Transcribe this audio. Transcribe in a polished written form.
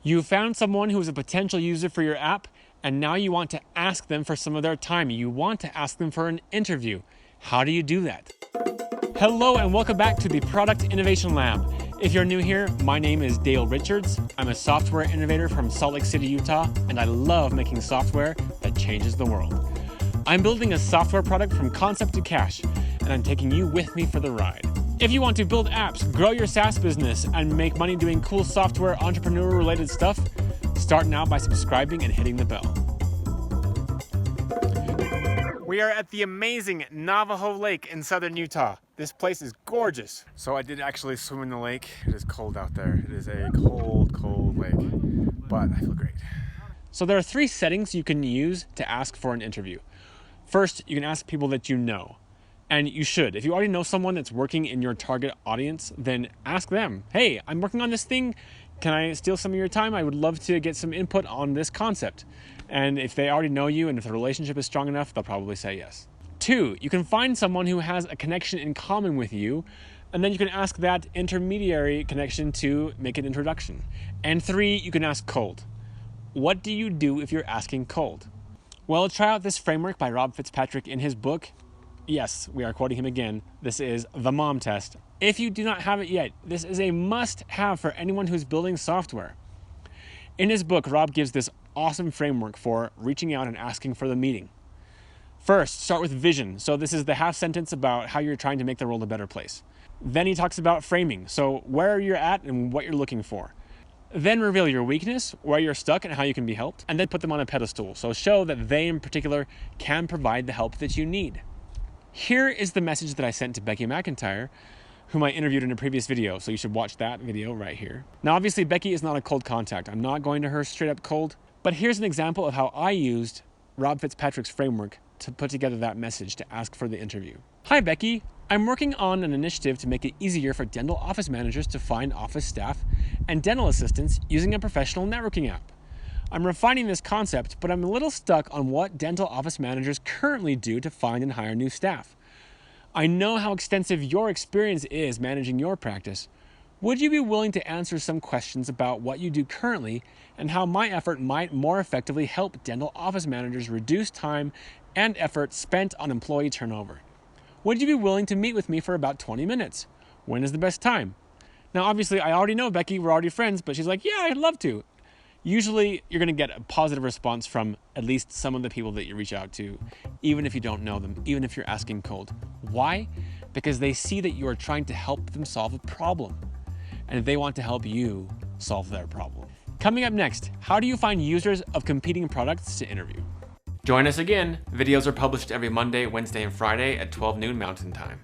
You found someone who is a potential user for your app, and now you want to ask them for some of their time. You want to ask them for an interview. How do you do that? Hello, and welcome back to the Product Innovation Lab. If you're new here, my name is Dale Richards. I'm a software innovator from Salt Lake City, Utah, and I love making software that changes the world. I'm building a software product from concept to cash, and I'm taking you with me for the ride. If you want to build apps, grow your SaaS business, and make money doing cool software entrepreneur-related stuff, start now by subscribing and hitting the bell. We are at the amazing Navajo Lake in southern Utah. This place is gorgeous. So I did actually swim in the lake. It is cold out there. It is a cold, cold lake, but I feel great. So there are 3 settings you can use to ask for an interview. First, you can ask people that you know. And you should. If you already know someone that's working in your target audience, then ask them, hey, I'm working on this thing. Can I steal some of your time? I would love to get some input on this concept. And if they already know you and if the relationship is strong enough, they'll probably say yes. 2, you can find someone who has a connection in common with you, and then you can ask that intermediary connection to make an introduction. And 3, you can ask cold. What do you do if you're asking cold? Well, try out this framework by Rob Fitzpatrick in his book. Yes, we are quoting him again. This is the MOM test. If you do not have it yet, this is a must-have for anyone who's building software. In his book, Rob gives this awesome framework for reaching out and asking for the meeting. First, start with vision. So this is the half sentence about how you're trying to make the world a better place. Then he talks about framing. So where you're at and what you're looking for. Then reveal your weakness, where you're stuck and how you can be helped. And then put them on a pedestal. So show that they in particular can provide the help that you need. Here is the message that I sent to Becky McIntyre, whom I interviewed in a previous video, so you should watch that video right here. Now, obviously, Becky is not a cold contact. I'm not going to her straight up cold, but here's an example of how I used Rob Fitzpatrick's framework to put together that message to ask for the interview. Hi, Becky. I'm working on an initiative to make it easier for dental office managers to find office staff and dental assistants using a professional networking app. I'm refining this concept, but I'm a little stuck on what dental office managers currently do to find and hire new staff. I know how extensive your experience is managing your practice. Would you be willing to answer some questions about what you do currently and how my effort might more effectively help dental office managers reduce time and effort spent on employee turnover? Would you be willing to meet with me for about 20 minutes? When is the best time? Now, obviously, I already know Becky, we're already friends, but she's like, yeah, I'd love to. Usually, you're going to get a positive response from at least some of the people that you reach out to, even if you don't know them, even if you're asking cold. Why? Because they see that you are trying to help them solve a problem, and they want to help you solve their problem. Coming up next, how do you find users of competing products to interview? Join us again. Videos are published every Monday, Wednesday, and Friday at 12 noon Mountain Time.